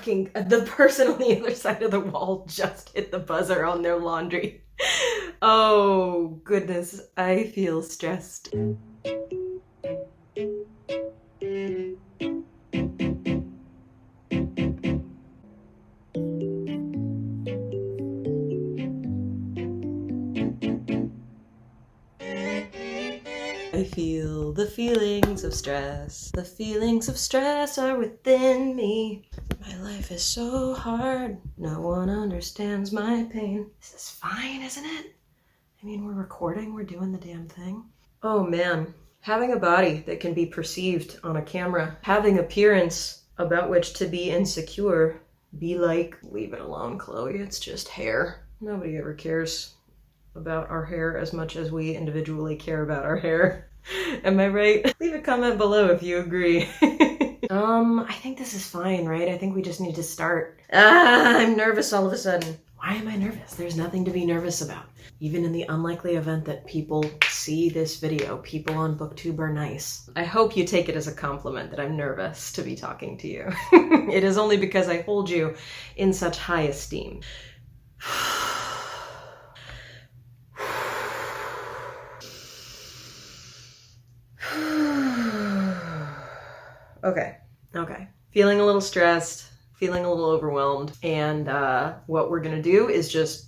the person on the other side of the wall just hit the buzzer on their laundry. Oh goodness, I feel stressed. I feel the feelings of stress. The feelings of stress are within me. My life is so hard. No one understands my pain. This is fine, isn't it? I mean, we're recording, we're doing the damn thing. Oh man, having a body that can be perceived on a camera, having appearance about which to be insecure, be like, leave it alone, Chloe, it's just hair. Nobody ever cares about our hair as much as we individually care about our hair. Am I right? Leave a comment below if you agree. I think this is fine, right? I think we just need to start. I'm nervous all of a sudden. Why am I nervous? There's nothing to be nervous about. Even in the unlikely event that people see this video, people on BookTube are nice. I hope you take it as a compliment that I'm nervous to be talking to you. It is only because I hold you in such high esteem. Okay. Feeling a little stressed, feeling a little overwhelmed, and what we're gonna do is just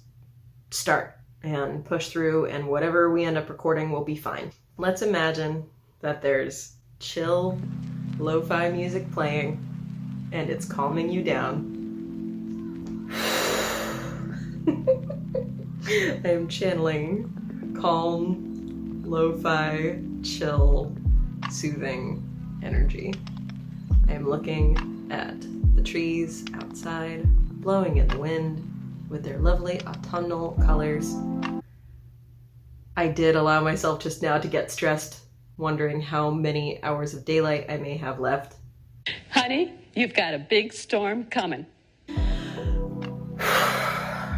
start and push through, and whatever we end up recording will be fine. Let's imagine that there's chill, lo-fi music playing, and it's calming you down. I am channeling calm, lo-fi, chill, soothing energy. I am looking at the trees outside, blowing in the wind with their lovely autumnal colors. I did allow myself just now to get stressed, wondering how many hours of daylight I may have left. Honey, you've got a big storm coming. All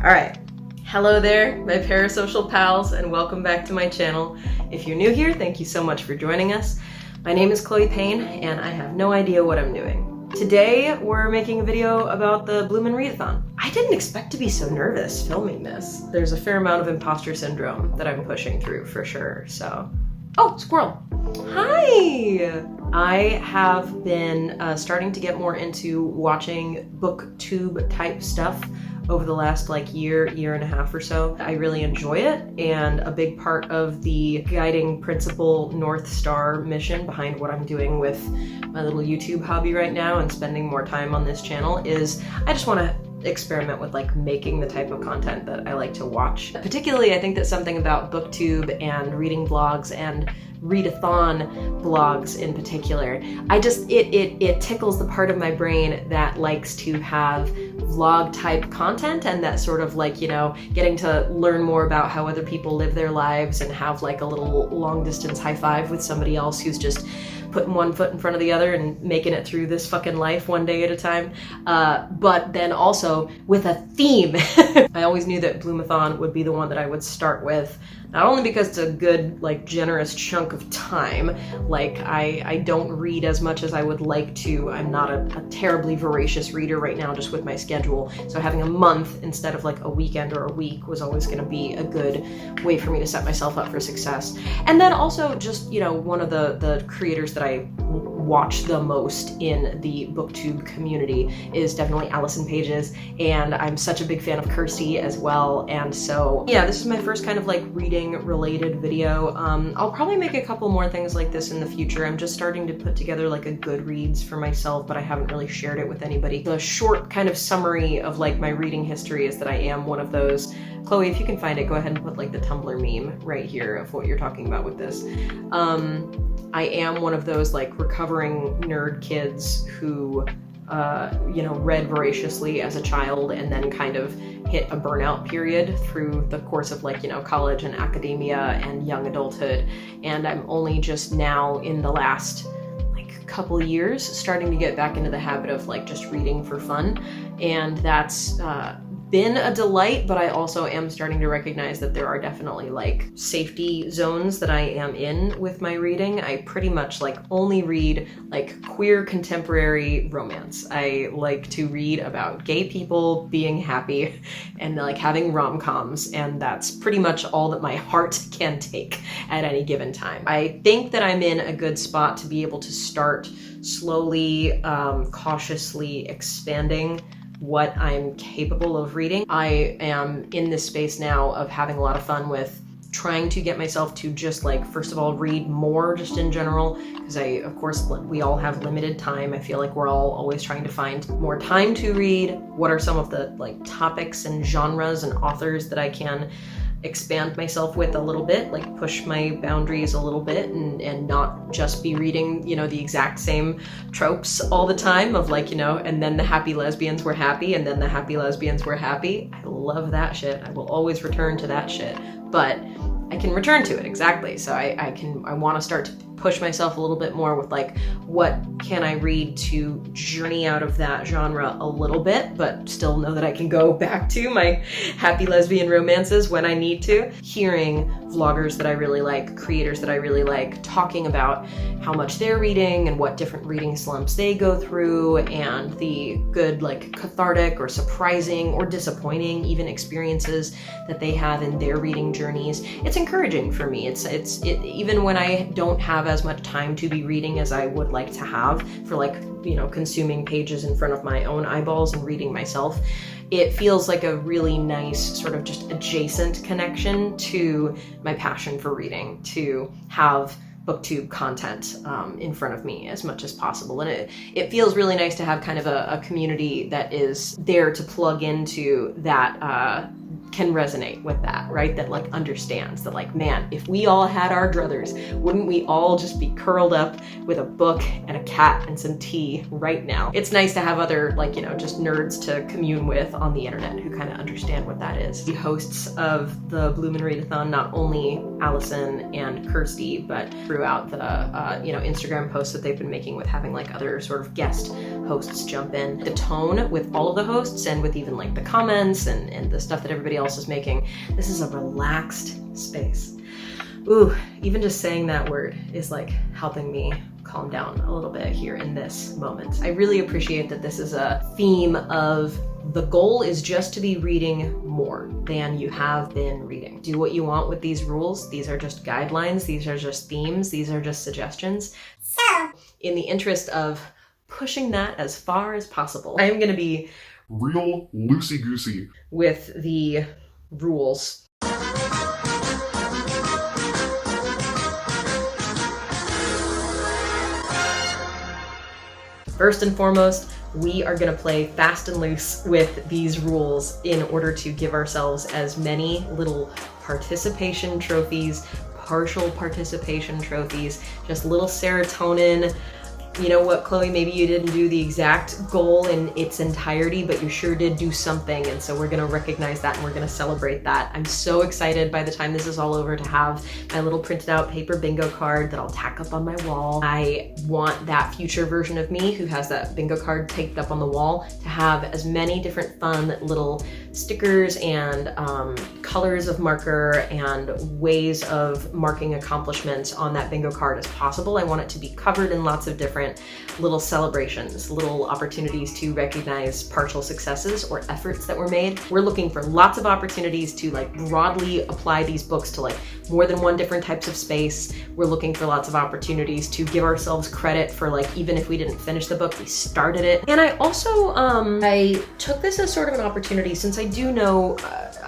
right. Hello there, my parasocial pals, and welcome back to my channel. If you're new here, thank you so much for joining us. My name is Chloe Payne, and I have no idea what I'm doing. Today, we're making a video about the Bloominreadathon. I didn't expect to be so nervous filming this. There's a fair amount of imposter syndrome that I'm pushing through for sure, so. Oh, squirrel. Hi! I have been starting to get more into watching booktube type stuff over the last year and a half or so. I really enjoy it, and a big part of the guiding principle North Star mission behind what I'm doing with my little YouTube hobby right now and spending more time on this channel is I just want to experiment with making the type of content that I like to watch. Particularly, I think that something about booktube and reading vlogs and readathon blogs in particular, it tickles the part of my brain that likes to have vlog type content, and that sort of getting to learn more about how other people live their lives and have a little long distance high five with somebody else who's just putting one foot in front of the other and making it through this fucking life one day at a time, but then also with a theme. I always knew that Bloomathon would be the one that I would start with, not only because it's a good, generous chunk of time. I don't read as much as I would like to. I'm not a terribly voracious reader right now, just with my schedule. So having a month instead of a weekend or a week was always going to be a good way for me to set myself up for success. And then also just, one of the creators that I watch the most in the booktube community is definitely Allison Pages, and I'm such a big fan of Kirstea as well. And so yeah, this is my first kind of reading related video. I'll probably make a couple more things like this in the future. I'm just starting to put together a Goodreads for myself, but I haven't really shared it with anybody. The short kind of summary of my reading history is that I am one of those. Chloe, if you can find it, go ahead and put the Tumblr meme right here of what you're talking about with this. I am one of those recovering nerd kids who read voraciously as a child and then kind of hit a burnout period through the course of college and academia and young adulthood. And I'm only just now in the last couple years starting to get back into the habit of just reading for fun. And that's been a delight, but I also am starting to recognize that there are definitely like safety zones that I am in with my reading. I pretty much like only read like queer contemporary romance. I like to read about gay people being happy and like having rom-coms, and that's pretty much all that my heart can take at any given time. I think that I'm in a good spot to be able to start slowly, cautiously expanding what I'm capable of reading. I am in this space now of having a lot of fun with trying to get myself to just like, first of all, read more just in general, because of course, we all have limited time. I feel like we're all always trying to find more time to read. What are some of the like topics and genres and authors that I can expand myself with a little bit, like push my boundaries a little bit and not just be reading, you know, the exact same tropes all the time of like, you know, and then the happy lesbians were happy and then the happy lesbians were happy. I love that shit. I will always return to that shit, but I can return to it, exactly. So I want to start to push myself a little bit more with like, what can I read to journey out of that genre a little bit, but still know that I can go back to my happy lesbian romances when I need to. Hearing vloggers that I really like, creators that I really like, talking about how much they're reading and what different reading slumps they go through, and the good like cathartic or surprising or disappointing even experiences that they have in their reading journeys. It's encouraging for me. It even when I don't have as much time to be reading as I would like to have for like, you know, consuming pages in front of my own eyeballs and reading myself, it feels like a really nice sort of just adjacent connection to my passion for reading, to have booktube content in front of me as much as possible. And it feels really nice to have kind of a community that is there to plug into that, can resonate with that, right? That like understands that like, man, if we all had our druthers, wouldn't we all just be curled up with a book and a cat and some tea right now? It's nice to have other like, you know, just nerds to commune with on the internet who kind of understand what that is. The hosts of the Bloominreadathon, not only Allison and Kirstea, but throughout the, you know, Instagram posts that they've been making with having like other sort of guest hosts jump in. The tone with all of the hosts and with even like the comments and the stuff that everybody else is making, this is a relaxed space. Ooh, even just saying that word is like helping me calm down a little bit here in this moment. I really appreciate that this is a theme of the goal is just to be reading more than you have been reading. Do what you want with these rules. These are just guidelines. These are just themes. These are just suggestions. So, in the interest of pushing that as far as possible, I am going to be real loosey-goosey with the rules. First and foremost, we are going to play fast and loose with these rules in order to give ourselves as many little participation trophies, partial participation trophies, just little serotonin. You know what, Chloe, maybe you didn't do the exact goal in its entirety, but you sure did do something, and so we're gonna recognize that and we're gonna celebrate that. I'm so excited by the time this is all over to have my little printed out paper bingo card that I'll tack up on my wall. I want that future version of me who has that bingo card taped up on the wall to have as many different fun little stickers and colors of marker and ways of marking accomplishments on that bingo card as possible. I want it to be covered in lots of different little celebrations, little opportunities to recognize partial successes or efforts that were made. We're looking for lots of opportunities to like broadly apply these books to like more than one different types of space. We're looking for lots of opportunities to give ourselves credit for like, even if we didn't finish the book, we started it. And I also, I took this as sort of an opportunity, since I do know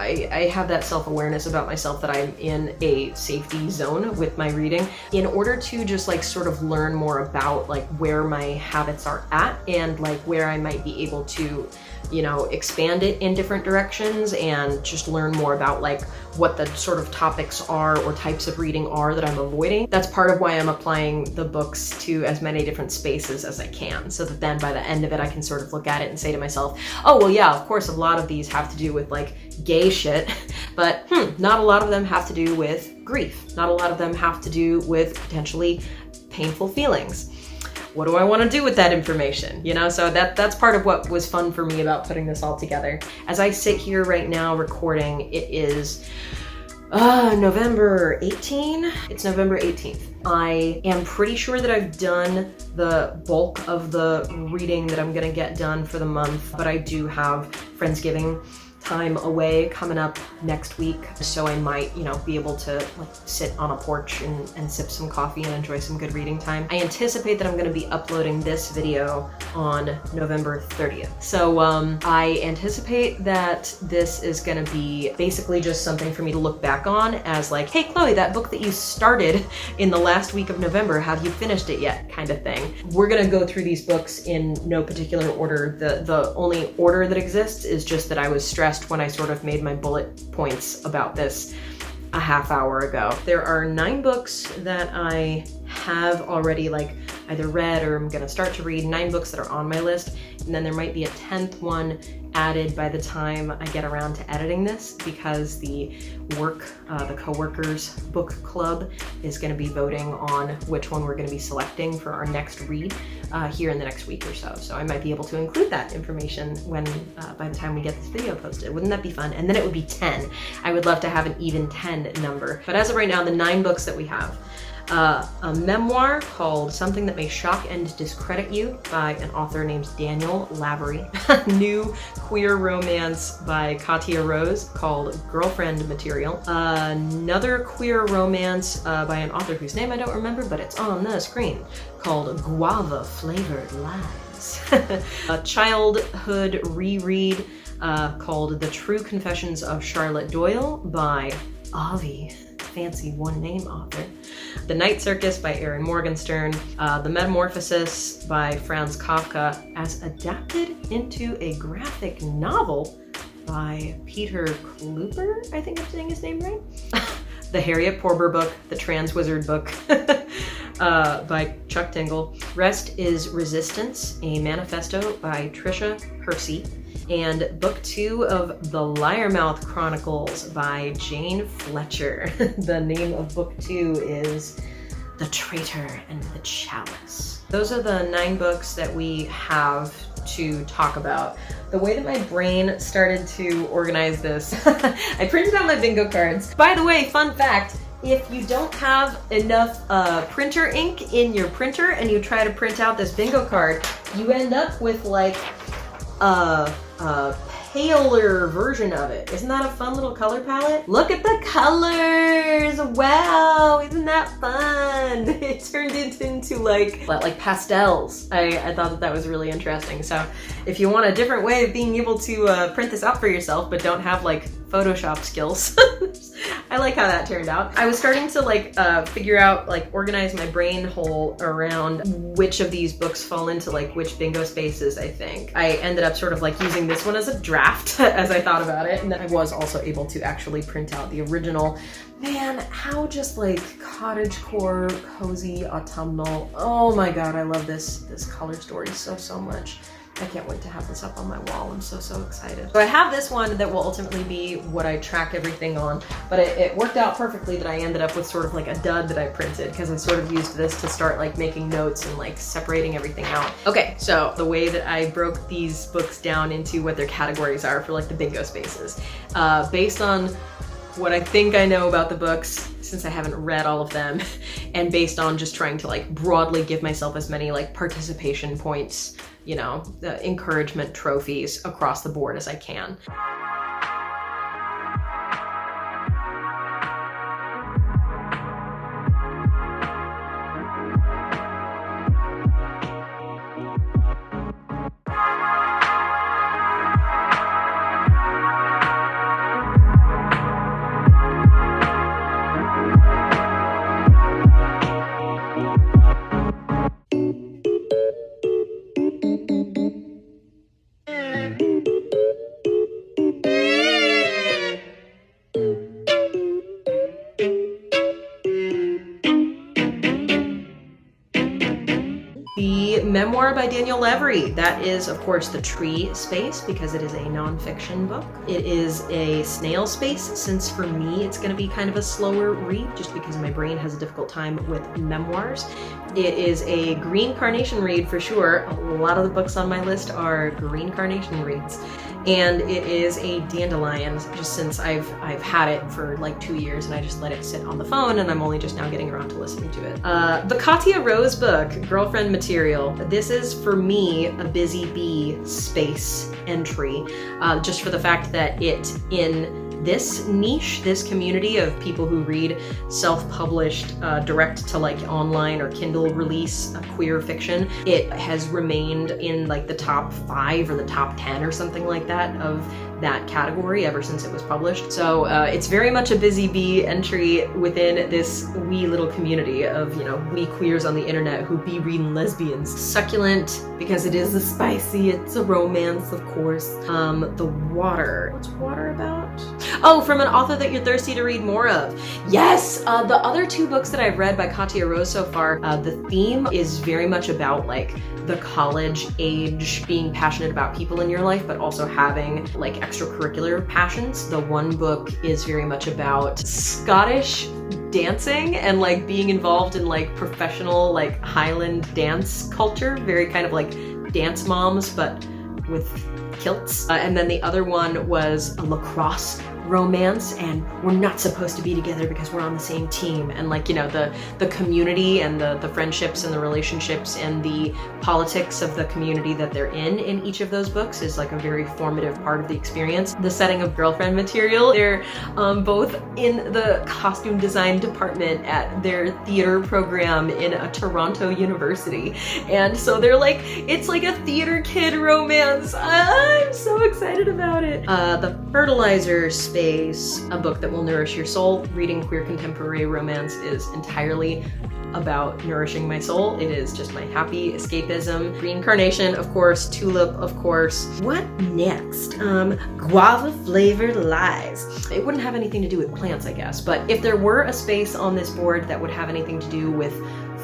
I have that self-awareness about myself that I'm in a safety zone with my reading, in order to just like sort of learn more about like where my habits are at and like where I might be able to, you know, expand it in different directions and just learn more about like what the sort of topics are or types of reading are that I'm avoiding. That's part of why I'm applying the books to as many different spaces as I can, so that then by the end of it I can sort of look at it and say to myself, oh well yeah, of course a lot of these have to do with like gay shit, but not a lot of them have to do with grief. Not a lot of them have to do with potentially painful feelings. what do I want to do with that information? You know, so that's part of what was fun for me about putting this all together. As I sit here right now recording, it is November 18? It's November 18th. I am pretty sure that I've done the bulk of the reading that I'm gonna get done for the month, but I do have Friendsgiving time away coming up next week, so I might, you know, be able to like sit on a porch and sip some coffee and enjoy some good reading time. I anticipate that I'm going to be uploading this video on November 30th. So I anticipate that this is going to be basically just something for me to look back on as like, hey Chloe, that book that you started in the last week of November, have you finished it yet, kind of thing. We're going to go through these books in no particular order. The only order that exists is just that I was stressed when I sort of made my bullet points about this a half hour ago. There are 9 books that I have already like either read or I'm gonna start to read, 9 books that are on my list, and then there might be a 10th one added by the time I get around to editing this, because the co-workers book club is gonna be voting on which one we're gonna be selecting for our next read here in the next week or so. So I might be able to include that information when by the time we get this video posted. Wouldn't that be fun? And then it would be 10. I would love to have an even 10 number. But as of right now, the 9 books that we have. A memoir called Something That May Shock and Discredit You by an author named Daniel Lavery. New queer romance by Katia Rose called Girlfriend Material. Another queer romance by an author whose name I don't remember, but it's on the screen, called Guava Flavored Lies. A childhood reread called The True Confessions of Charlotte Doyle by Avi, fancy one-name author. The Night Circus by Erin Morgenstern. The Metamorphosis by Franzkafka as adapted into a graphic novel by Peter Kluper, I think I'm saying his name right. The Harrietporber book, the Trans Wizard book by Chucktingle. Restisresistance, a manifesto by Trisha Hersey. And book 2 of the Lyremouth Chronicles by Jane Fletcher. The name of book 2 is The Traitor and the Chalice. Those are the 9 books that we have to talk about. The way that my brain started to organize this, I printed out my bingo cards. By the way, fun fact, if you don't have enough printer ink in your printer and you try to print out this bingo card, you end up with like a paler version of it. Isn't that a fun little color palette? Look at the colors! Wow, isn't that fun? It turned into like pastels. I thought that was really interesting. So if you want a different way of being able to print this out for yourself but don't have like Photoshop skills, I like how that turned out. I was starting to like figure out, like organize my brain hole around which of these books fall into like which bingo spaces, I think. I ended up sort of like using this one as a draft as I thought about it, and then I was also able to actually print out the original. Man, how just like cottagecore, cozy, autumnal. Oh my god, I love this color story so much. I can't wait to have this up on my wall. I'm so excited. So I have this one that will ultimately be what I track everything on, but it worked out perfectly that I ended up with sort of like a dud that I printed, because I sort of used this to start like making notes and like separating everything out. Okay, so the way that I broke these books down into what their categories are for like the bingo spaces, based on what I think I know about the books, since I haven't read all of them, and based on just trying to like broadly give myself as many like participation points, you know, encouragement trophies across the board as I can. memoir by Daniel Lavery. That is, of course, the tree space because it is a nonfiction book. It is a snail space since for me it's going to be kind of a slower read just because my brain has a difficult time with memoirs. It is a green carnation read for sure. A lot of the books on my list are green carnation reads. And it is a dandelion, just since I've had it for like 2 years and I just let it sit on the phone and I'm only just now getting around to listening to it. The Katya Rose book, Girlfriend Material. This is for me a busy bee space entry, just for the fact that it in this niche, this community of people who read self-published, direct to like online or Kindle release queer fiction, it has remained in like the top 5 or the top 10 or something like that of that category ever since it was published. So it's very much a busy bee entry within this wee little community of, you know, wee queers on the internet who be reading lesbians. Succulent because it is a spicy, it's a romance, of course. The Water. What's Water about? Oh, from an author that you're thirsty to read more of. Yes! The other 2 books that I've read by Katya Rose so far, the theme is very much about like the college age, being passionate about people in your life, but also having like extracurricular passions. The one book is very much about Scottish dancing and like being involved in like professional like Highland dance culture, very kind of like Dance Moms, but with kilts. And then the other one was a lacrosse romance, and we're not supposed to be together because we're on the same team, and like, you know, the community and the friendships and the relationships and the politics of the community that they're in each of those books is like a very formative part of the experience. The setting of Girlfriend Material, they're both in the costume design department at their theater program in a Toronto university, and so they're like, it's like a theater kid romance. I'm so excited about it. The Fertilizer Space, a book that will nourish your soul. Reading queer contemporary romance is entirely about nourishing my soul. It is just my happy escapism. Green Carnation, of course. Tulip, of course. What next? Guava Flavored Lies. It wouldn't have anything to do with plants, I guess, but if there were a space on this board that would have anything to do with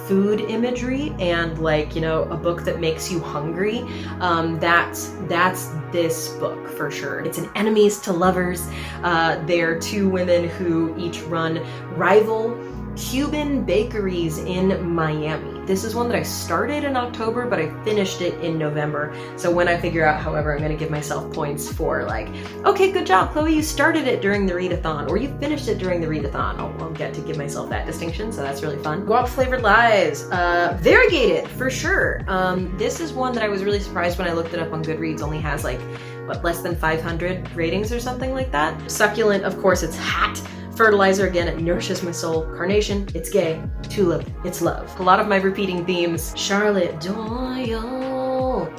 food imagery and like, you know, a book that makes you hungry, that's this book for sure. It's an enemies to lovers. They're 2 women who each run rival Cuban bakeries in Miami. This is one that I started in October, but I finished it in November. So when I figure out, however, I'm gonna give myself points for like, okay, good job, Chloe, you started it during the readathon, or you finished it during the readathon. I'll get to give myself that distinction, so that's really fun. Guava Flavored Lies, variegated, for sure. This is one that I was really surprised when I looked it up on Goodreads, only has like, what, less than 500 ratings or something like that. Succulent, of course, it's hot. Fertilizer, again, it nourishes my soul. Carnation, it's gay. Tulip, it's love. A lot of my repeating themes. Charlotte Doyle.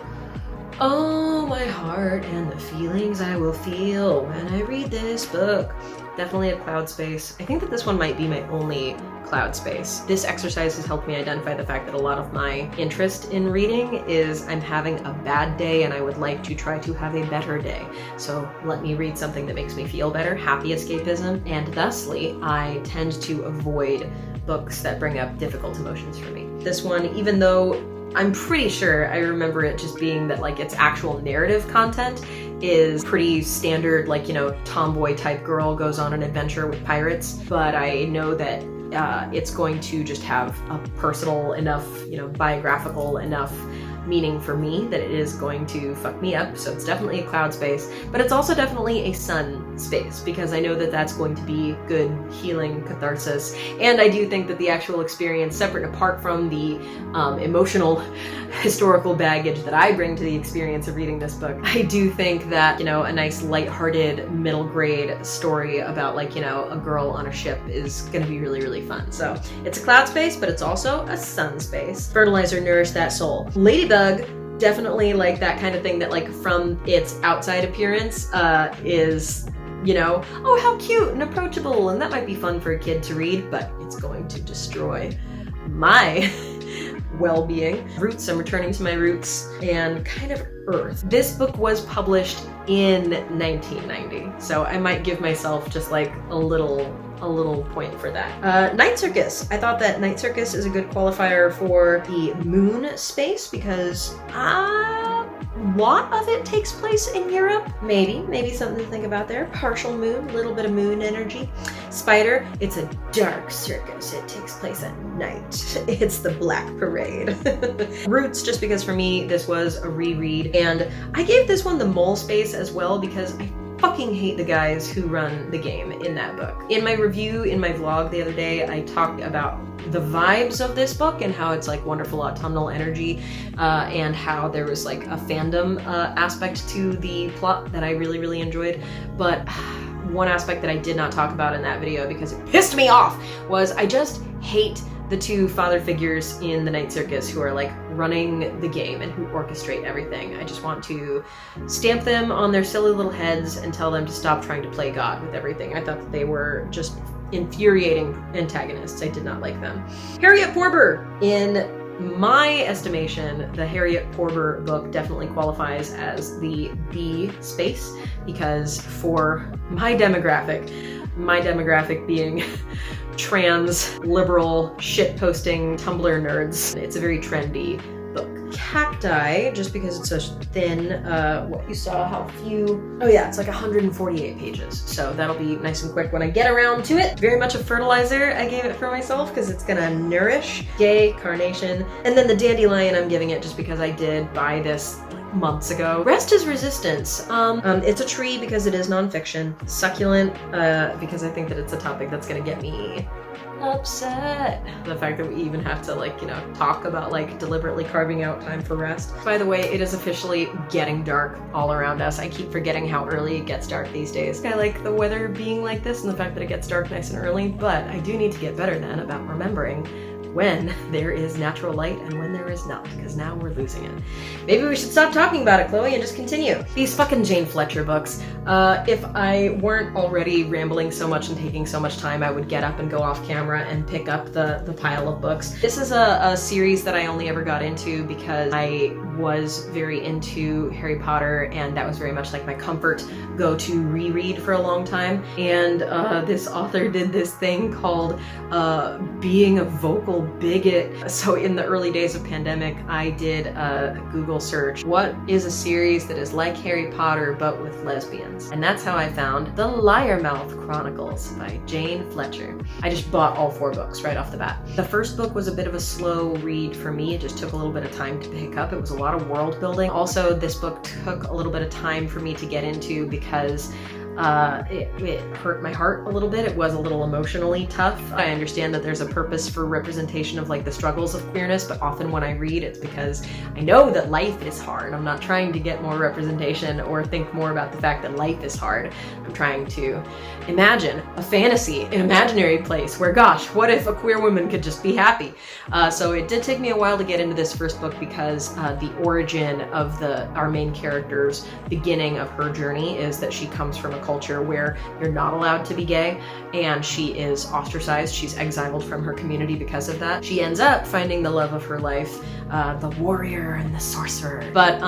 Oh, my heart and the feelings I will feel when I read this book. Definitely a cloud space. I think that this one might be my only cloud space. This exercise has helped me identify the fact that a lot of my interest in reading is I'm having a bad day and I would like to try to have a better day. So let me read something that makes me feel better, happy escapism, and thusly I tend to avoid books that bring up difficult emotions for me. This one, even though I'm pretty sure I remember it just being that like its actual narrative content is pretty standard, like, you know, tomboy type girl goes on an adventure with pirates, but I know that it's going to just have a personal enough, you know, biographical enough meaning for me that it is going to fuck me up. So it's definitely a cloud space, but it's also definitely a sun space because I know that that's going to be good healing catharsis. And I do think that the actual experience, separate and apart from the emotional historical baggage that I bring to the experience of reading this book, I do think that, you know, a nice lighthearted middle grade story about like, you know, a girl on a ship is going to be really, really fun. So it's a cloud space, but it's also a sun space. Fertilizer, nourish that soul. Ladybug, definitely like that kind of thing that like from its outside appearance is, you know, oh, how cute and approachable, and that might be fun for a kid to read, but it's going to destroy my well-being. Roots, I'm returning to my roots, and kind of earth. This book was published in 1990, so I might give myself just like a little a little point for that. Night Circus. I thought that Night Circus is a good qualifier for the moon space because a lot of it takes place in Europe. Maybe something to think about there. Partial moon, a little bit of moon energy. Spider, it's a dark circus. It takes place at night. It's the Black Parade. Roots, just because for me this was a reread, and I gave this one the mole space as well because I fucking hate the guys who run the game in that book. In my review, in my vlog the other day, I talked about the vibes of this book and how it's like wonderful autumnal energy, and how there was like a fandom aspect to the plot that I really, really enjoyed. But one aspect that I did not talk about in that video because it pissed me off was I just hate the two father figures in the Night Circus who are like running the game and who orchestrate everything. I just want to stamp them on their silly little heads and tell them to stop trying to play God with everything. I thought that they were just infuriating antagonists. I did not like them. Harrietporber. In my estimation, the Harrietporber book definitely qualifies as the B space because for my demographic being trans, liberal, shitposting Tumblr nerds, it's a very trendy book. Cacti, just because it's so thin, what you saw, how few, oh yeah, it's like 148 pages, so that'll be nice and quick when I get around to it. Very much a fertilizer I gave it for myself because it's gonna nourish. Gay, carnation, and then the dandelion I'm giving it just because I did buy this months ago. Restisresistance. It's a tree because it is nonfiction. Succulent, because I think that it's a topic that's gonna get me upset. The fact that we even have to like, you know, talk about like deliberately carving out time for rest. By the way, it is officially getting dark all around us. I keep forgetting how early it gets dark these days. I like the weather being like this and the fact that it gets dark nice and early, but I do need to get better then about remembering when there is natural light and when there is not, because now we're losing it. Maybe we should stop talking about it, Chloe, and just continue. These fucking Jane Fletcher books. If I weren't already rambling so much and taking so much time, I would get up and go off camera and pick up the pile of books. This is a series that I only ever got into because I was very into Harry Potter, and that was very much like my comfort go-to reread for a long time. And this author did this thing called being a vocal bigot. So in the early days of pandemic, I did a Google search. What is a series that is like Harry Potter but with lesbians? And that's how I found the Lyremouth Chronicles by Jane Fletcher. I just bought all 4 books right off the bat. The first book was a bit of a slow read for me. It just took a little bit of time to pick up. It was a lot of world building. Also, this book took a little bit of time for me to get into because it hurt my heart a little bit. It was a little emotionally tough. I understand that there's a purpose for representation of like the struggles of queerness, but often when I read, it's because I know that life is hard. I'm not trying to get more representation or think more about the fact that life is hard. I'm trying to imagine a fantasy, an imaginary place where, gosh, what if a queer woman could just be happy? So it did take me a while to get into this first book because the origin of our main character's beginning of her journey is that she comes from a culture where you're not allowed to be gay, and she is ostracized. She's exiled from her community because of that. She ends up finding the love of her life, the warrior and the sorcerer, but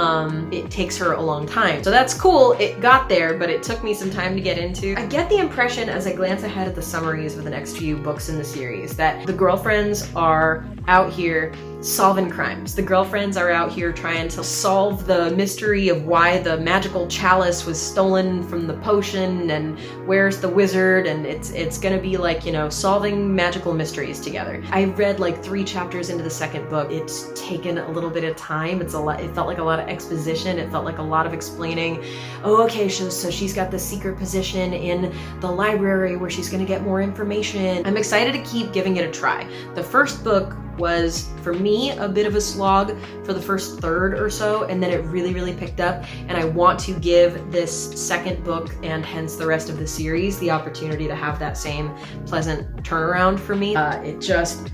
it takes her a long time. So that's cool, it got there, but it took me some time to get into. I get the impression as I glance ahead at the summaries of the next few books in the series that the girlfriends are out here solving crimes. The girlfriends are out here trying to solve the mystery of why the magical chalice was stolen from the potion and where's the wizard, and it's gonna be like, you know, solving magical mysteries together. I read like 3 chapters into the second book. It's taken a little bit of time. It felt like a lot of exposition. It felt like a lot of explaining, oh, okay, so she's got the secret position in the library where she's gonna get more information. I'm excited to keep giving it a try. The first book was, for me, a bit of a slog for the first third or so, and then it really, really picked up, and I want to give this second book, and hence the rest of the series, the opportunity to have that same pleasant turnaround for me. It just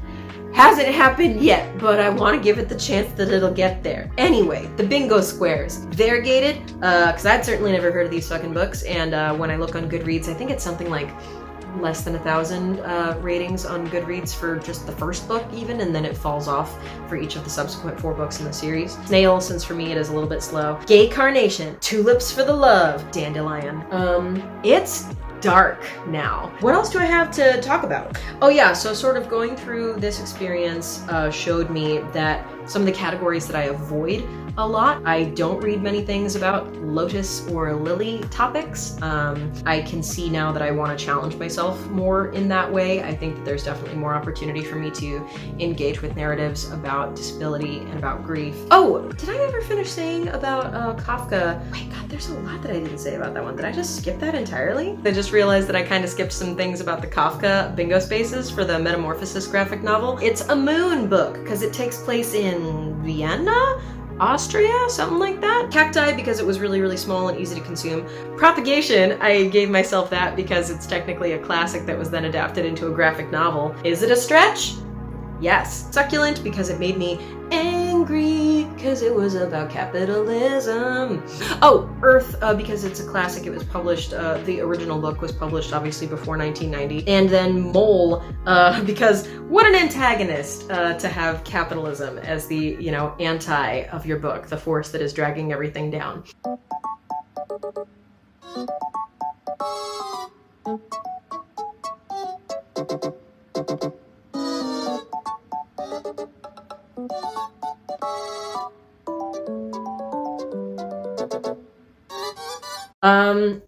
hasn't happened yet, but I want to give it the chance that it'll get there. Anyway, the bingo squares. Variegated, because I'd certainly never heard of these fucking books, and when I look on Goodreads, I think it's something like less than 1,000 ratings on Goodreads for just the first book even, and then it falls off for each of the subsequent 4 books in the series. Snail, since for me it is a little bit slow. Gay Carnation, Tulips for the Love, Dandelion. It's dark now. What else do I have to talk about? Oh yeah, so sort of going through this experience showed me that some of the categories that I avoid a lot. I don't read many things about lotus or lily topics. I can see now that I want to challenge myself more in that way. I think that there's definitely more opportunity for me to engage with narratives about disability and about grief. Oh, did I ever finish saying about Kafka? Wait, God, there's a lot that I didn't say about that one. Did I just skip that entirely? I just realized that I kind of skipped some things about the Kafka bingo spaces for the Metamorphosis graphic novel. It's a moon book because it takes place in Vienna? Austria, something like that. Cacti because it was really, really small and easy to consume. Propagation, I gave myself that because it's technically a classic that was then adapted into a graphic novel. Is it a stretch? Yes. Succulent because it made me angry because it was about capitalism. Oh, Earth because it's a classic. It was published, the original book was published obviously before 1990. And then Mole because what an antagonist to have capitalism as the, you know, anti of your book, the force that is dragging everything down.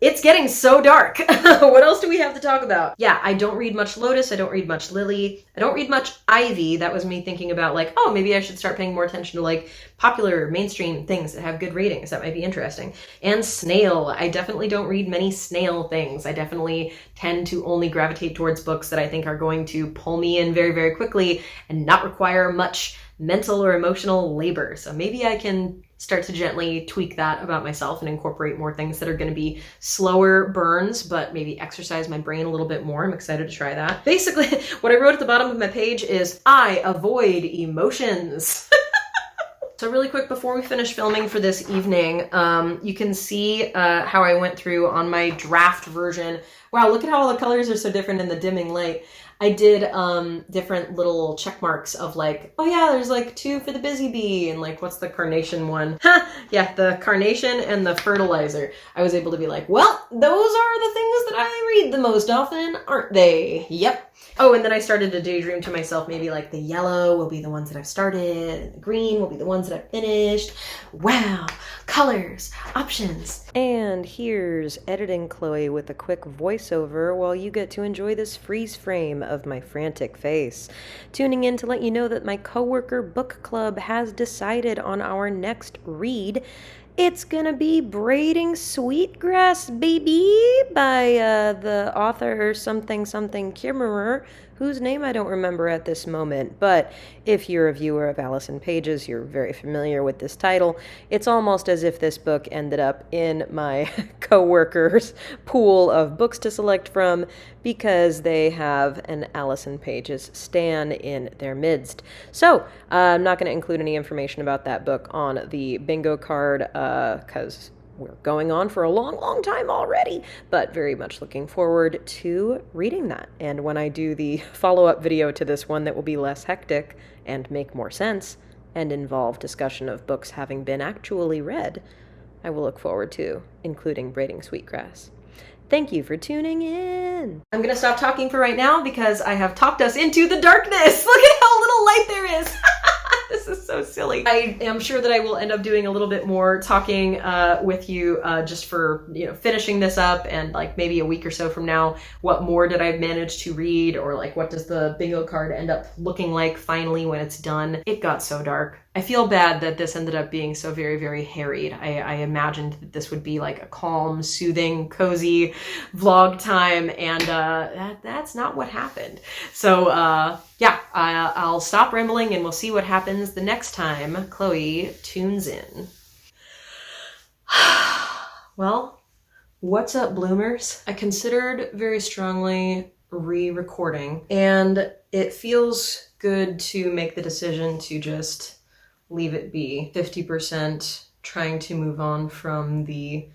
It's getting so dark. What else do we have to talk about? Yeah, I don't read much Lotus. I don't read much Lily. I don't read much Ivy. That was me thinking about like, oh, maybe I should start paying more attention to like popular mainstream things that have good ratings. That might be interesting. And Snail. I definitely don't read many Snail things. I definitely tend to only gravitate towards books that I think are going to pull me in very, very quickly and not require much mental or emotional labor. So maybe I can start to gently tweak that about myself and incorporate more things that are going to be slower burns, but maybe exercise my brain a little bit more. I'm excited to try that. Basically, what I wrote at the bottom of my page is, I avoid emotions. So really quick before we finish filming for this evening, you can see how I went through on my draft version. Wow, look at how all the colors are so different in the dimming light. I did different little check marks of like, oh yeah, there's like 2 for the busy bee, and like, what's the carnation one? Ha! Yeah, the carnation and the fertilizer. I was able to be like, well, those are the things that I read the most often, aren't they? Yep. Oh, and then I started to daydream to myself, maybe like the yellow will be the ones that I've started, and the green will be the ones that I've finished. Wow, colors, options. And here's editing Chloe with a quick voiceover while you get to enjoy this freeze frame of my frantic face. Tuning in to let you know that my coworker book club has decided on our next read. It's gonna be Braidingsweetgrass, baby, by the author something Kimmerer, whose name I don't remember at this moment, but if you're a viewer of Allison Pages, you're very familiar with this title. It's almost as if this book ended up in my coworkers' pool of books to select from because they have an Allison Pages stan in their midst. So, I'm not going to include any information about that book on the bingo card because we're going on for a long, long time already, but very much looking forward to reading that. And when I do the follow-up video to this one that will be less hectic and make more sense and involve discussion of books having been actually read, I will look forward to including Braidingsweetgrass. Thank you for tuning in. I'm gonna stop talking for right now because I have talked us into the darkness. Look at how little light there is. This is so silly. I am sure that I will end up doing a little bit more talking with you just for, you know, finishing this up, and like maybe a week or so from now, what more did I manage to read, or like what does the bingo card end up looking like finally when it's done. It got so dark. I feel bad that this ended up being so very, very harried. I imagined that this would be like a calm, soothing, cozy vlog time, and that's not what happened. So yeah, I'll stop rambling and we'll see what happens the next time Chloe tunes in. Well, what's up, bloomers? I considered very strongly re-recording, and it feels good to make the decision to just leave it be. 50% trying to move on from the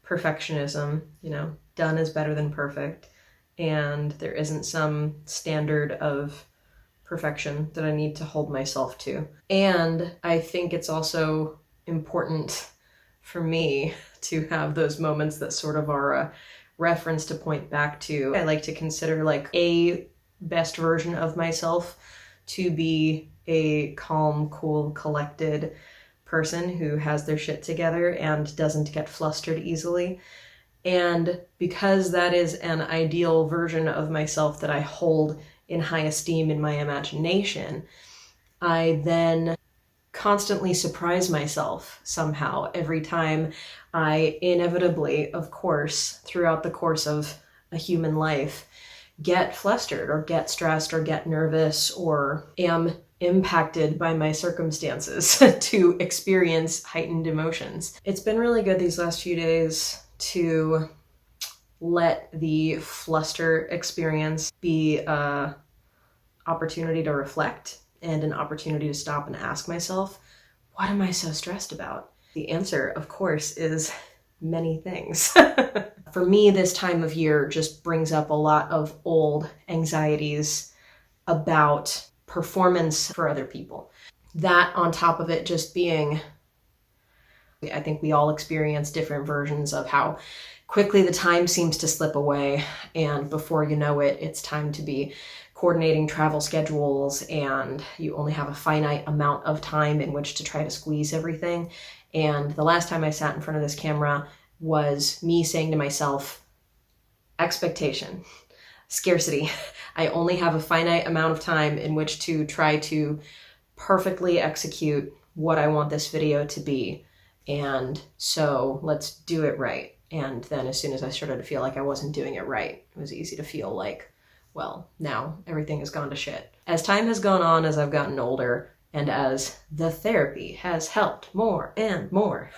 perfectionism, you know, done is better than perfect, and there isn't some standard of perfection that I need to hold myself to. And I think it's also important for me to have those moments that sort of are reference to point back to. I like to consider like a best version of myself to be a calm, cool, collected person who has their shit together and doesn't get flustered easily. And because that is an ideal version of myself that I hold in high esteem in my imagination, I then constantly surprise myself somehow every time I inevitably, of course, throughout the course of a human life, get flustered or get stressed or get nervous or am impacted by my circumstances to experience heightened emotions. It's been really good these last few days to let the fluster experience be an opportunity to reflect and an opportunity to stop and ask myself, what am I so stressed about? The answer, of course, is many things. For me, this time of year just brings up a lot of old anxieties about performance for other people. That on top of it just being, I think we all experience different versions of how quickly the time seems to slip away, and before you know it, it's time to be coordinating travel schedules and you only have a finite amount of time in which to try to squeeze everything. And the last time I sat in front of this camera was me saying to myself, expectation, scarcity. I only have a finite amount of time in which to try to perfectly execute what I want this video to be. And so let's do it right. And then as soon as I started to feel like I wasn't doing it right, it was easy to feel like, well, now everything has gone to shit. As time has gone on, as I've gotten older, and as the therapy has helped more and more,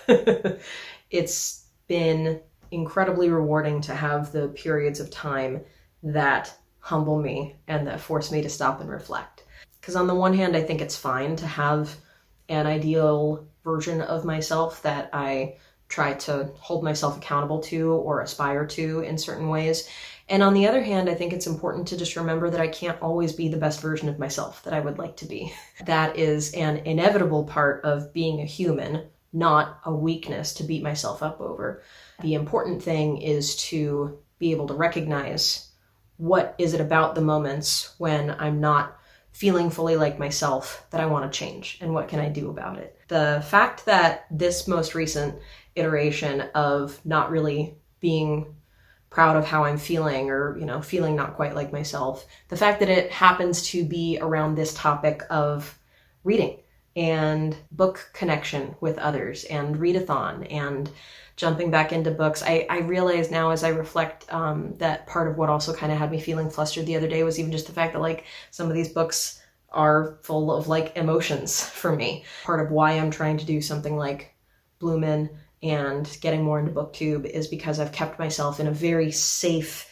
it's been incredibly rewarding to have the periods of time that humble me and that force me to stop and reflect. Because on the one hand, I think it's fine to have an ideal version of myself that I try to hold myself accountable to or aspire to in certain ways. And on the other hand, I think it's important to just remember that I can't always be the best version of myself that I would like to be. That is an inevitable part of being a human, not a weakness to beat myself up over. The important thing is to be able to recognize what is it about the moments when I'm not feeling fully like myself that I want to change, and what can I do about it. The fact that this most recent iteration of not really being proud of how I'm feeling, or, feeling not quite like myself, the fact that it happens to be around this topic of reading and book connection with others and readathon and jumping back into books. I realize now as I reflect that part of what also kind of had me feeling flustered the other day was even just the fact that like some of these books are full of like emotions for me. Part of why I'm trying to do something like Bloomin and getting more into booktube is because I've kept myself in a very safe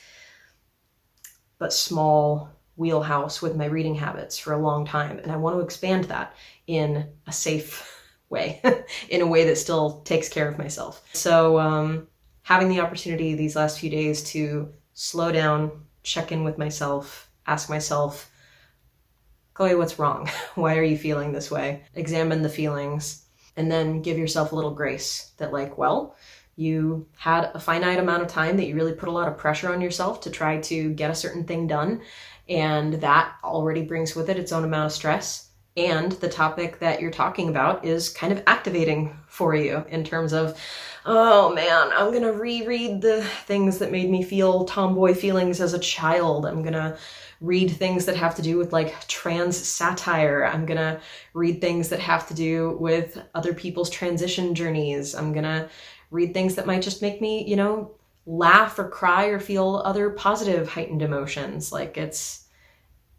but small wheelhouse with my reading habits for a long time, and I want to expand that in a safe way, in a way that still takes care of myself. So having the opportunity these last few days to slow down, check in with myself, ask myself, Chloe, what's wrong? Why are you feeling this way? Examine the feelings, and then give yourself a little grace that like, well, you had a finite amount of time that you really put a lot of pressure on yourself to try to get a certain thing done, and that already brings with it its own amount of stress. And the topic that you're talking about is kind of activating for you in terms of, oh man, I'm gonna reread the things that made me feel tomboy feelings as a child. I'm gonna read things that have to do with like trans satire. I'm gonna read things that have to do with other people's transition journeys. I'm gonna read things that might just make me, laugh or cry or feel other positive heightened emotions. Like it's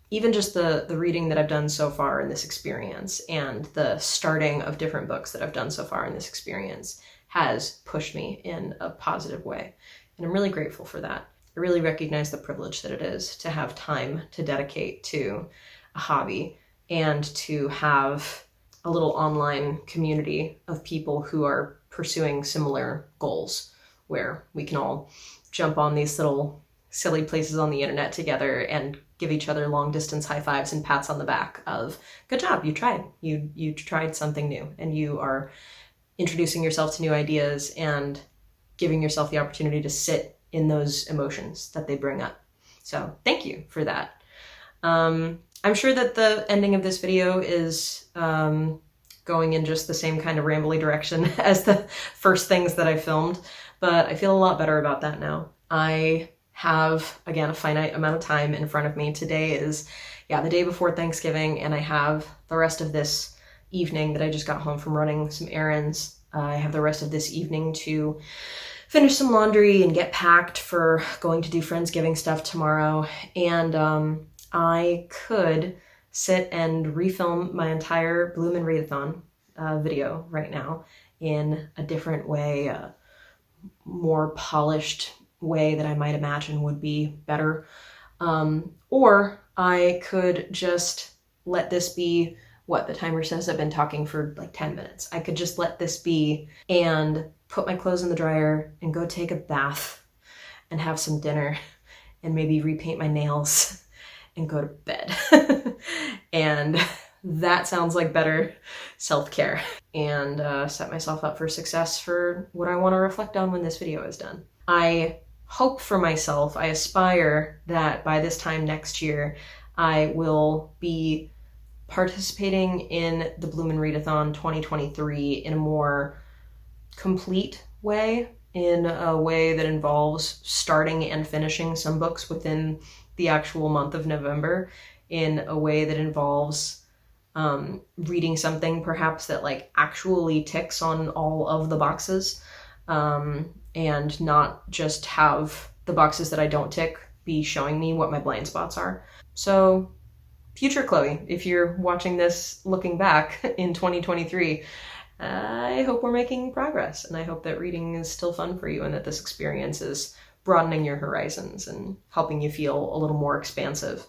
even just the reading that I've done so far in this experience and the starting of different books that I've done so far in this experience has pushed me in a positive way. And I'm really grateful for that. I really recognize the privilege that it is to have time to dedicate to a hobby and to have a little online community of people who are pursuing similar goals, where we can all jump on these little silly places on the internet together and give each other long distance high fives and pats on the back of, good job, you tried. You tried something new, and you are introducing yourself to new ideas and giving yourself the opportunity to sit in those emotions that they bring up. So thank you for that. I'm sure that the ending of this video is going in just the same kind of rambly direction as the first things that I filmed, but I feel a lot better about that now. I have, again, a finite amount of time in front of me. Today is, the day before Thanksgiving, and I have the rest of this evening that I just got home from running some errands. I have the rest of this evening to finish some laundry and get packed for going to do Friendsgiving stuff tomorrow. And I could sit and refilm my entire bloominreadathon video right now in a different way, a more polished way that I might imagine would be better. Or I could just let this be what the timer says. I've been talking for like 10 minutes. I could just let this be and put my clothes in the dryer and go take a bath and have some dinner and maybe repaint my nails and go to bed. And that sounds like better self-care, and set myself up for success for what I want to reflect on when this video is done. I hope for myself, I aspire that by this time next year, I will be participating in the bloominreadathon 2023 in a more complete way, in a way that involves starting and finishing some books within the actual month of November, in a way that involves reading something perhaps that like actually ticks on all of the boxes, and not just have the boxes that I don't tick be showing me what my blind spots are. So future Chloe, if you're watching this looking back in 2023, I hope we're making progress, and I hope that reading is still fun for you and that this experience is broadening your horizons and helping you feel a little more expansive.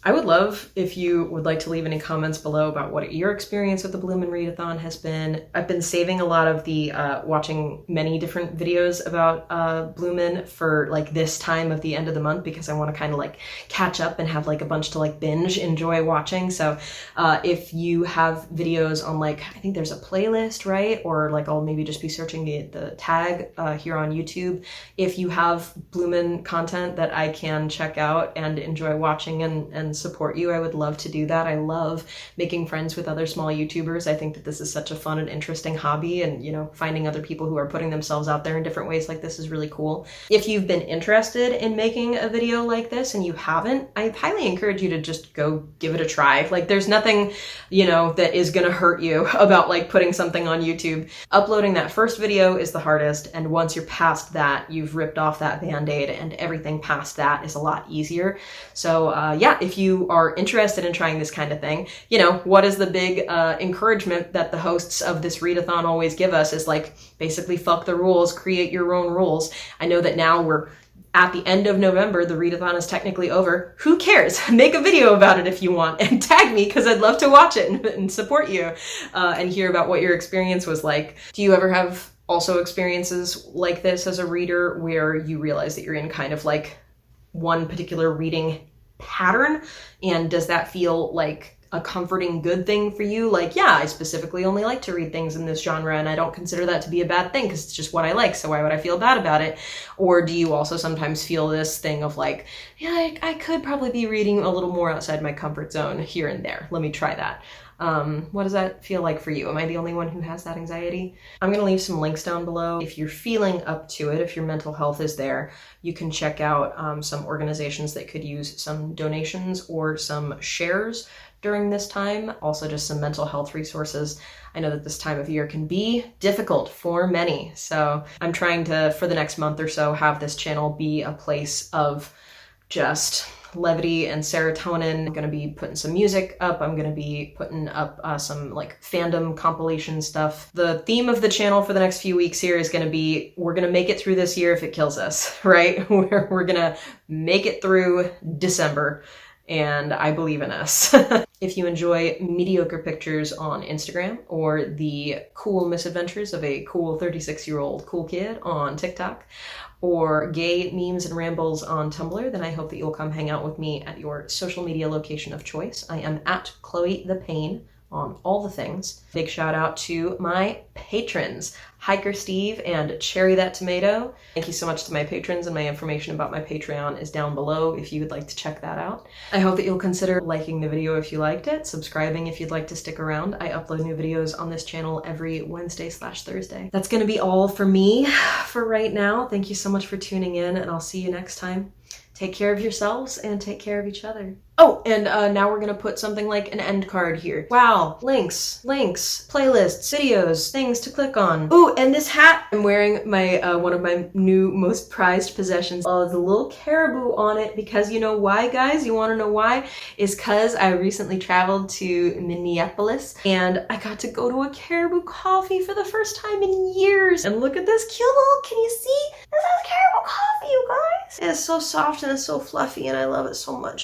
I would love if you would like to leave any comments below about what your experience with the bloominreadathon has been. I've been saving a lot of the watching many different videos about Bloomin for like this time of the end of the month, because I want to kind of like catch up and have like a bunch to like binge enjoy watching. So if you have videos on like, I think there's a playlist, right? Or like I'll maybe just be searching the tag here on YouTube. If you have Bloomin content that I can check out and enjoy watching and support you, I would love to do that. I love making friends with other small YouTubers. I think that this is such a fun and interesting hobby, and you know, finding other people who are putting themselves out there in different ways like this is really cool. If you've been interested in making a video like this and you haven't, I highly encourage you to just go give it a try. Like there's nothing, you know, that is gonna hurt you about like putting something on YouTube. Uploading that first video is the hardest, and once you're past that, you've ripped off that band-aid, and everything past that is a lot easier. So yeah, if you are interested in trying this kind of thing, you know, what is the big encouragement that the hosts of this readathon always give us is like, basically fuck the rules, create your own rules. I know that now we're at the end of November, the readathon is technically over. Who cares? Make a video about it if you want, and tag me, because I'd love to watch it and support you and hear about what your experience was like. Do you ever have also experiences like this as a reader where you realize that you're in kind of like one particular reading pattern, and does that feel like a comforting good thing for you? Like, yeah, I specifically only like to read things in this genre, and I don't consider that to be a bad thing because it's just what I like, so why would I feel bad about it? Or do you also sometimes feel this thing of like, yeah, I could probably be reading a little more outside my comfort zone here and there, let me try that? What does that feel like for you? Am I the only one who has that anxiety? I'm gonna leave some links down below. If you're feeling up to it, if your mental health is there, you can check out some organizations that could use some donations or some shares during this time. Also just some mental health resources. I know that this time of year can be difficult for many. So I'm trying to, for the next month or so, have this channel be a place of just levity and serotonin. I'm going to be putting some music up. I'm going to be putting up some like fandom compilation stuff. The theme of the channel for the next few weeks here is going to be, we're going to make it through this year if it kills us, right? We're going to make it through December, and I believe in us. If you enjoy mediocre pictures on Instagram or the cool misadventures of a cool 36-year-old cool kid on TikTok, or gay memes and rambles on Tumblr, then I hope that you'll come hang out with me at your social media location of choice. I am at Chloe the Pain on all the things. Big shout out to my patrons, Hiker Steve and Cherry That Tomato. Thank you so much to my patrons, and my information about my Patreon is down below if you would like to check that out. I hope that you'll consider liking the video if you liked it, subscribing if you'd like to stick around. I upload new videos on this channel every Wednesday/Thursday. That's gonna be all for me for right now. Thank you so much for tuning in, and I'll see you next time. Take care of yourselves and take care of each other. Oh, and now we're gonna put something like an end card here. Wow, links, playlists, videos, things to click on. Ooh, and this hat, I'm wearing my one of my new most prized possessions. Oh, there's a little caribou on it because you know why, guys? You wanna know why? Is cause I recently traveled to Minneapolis and I got to go to a caribou coffee for the first time in years. And look at this cute little, can you see? This is caribou coffee, you guys. It's so soft and it's so fluffy and I love it so much.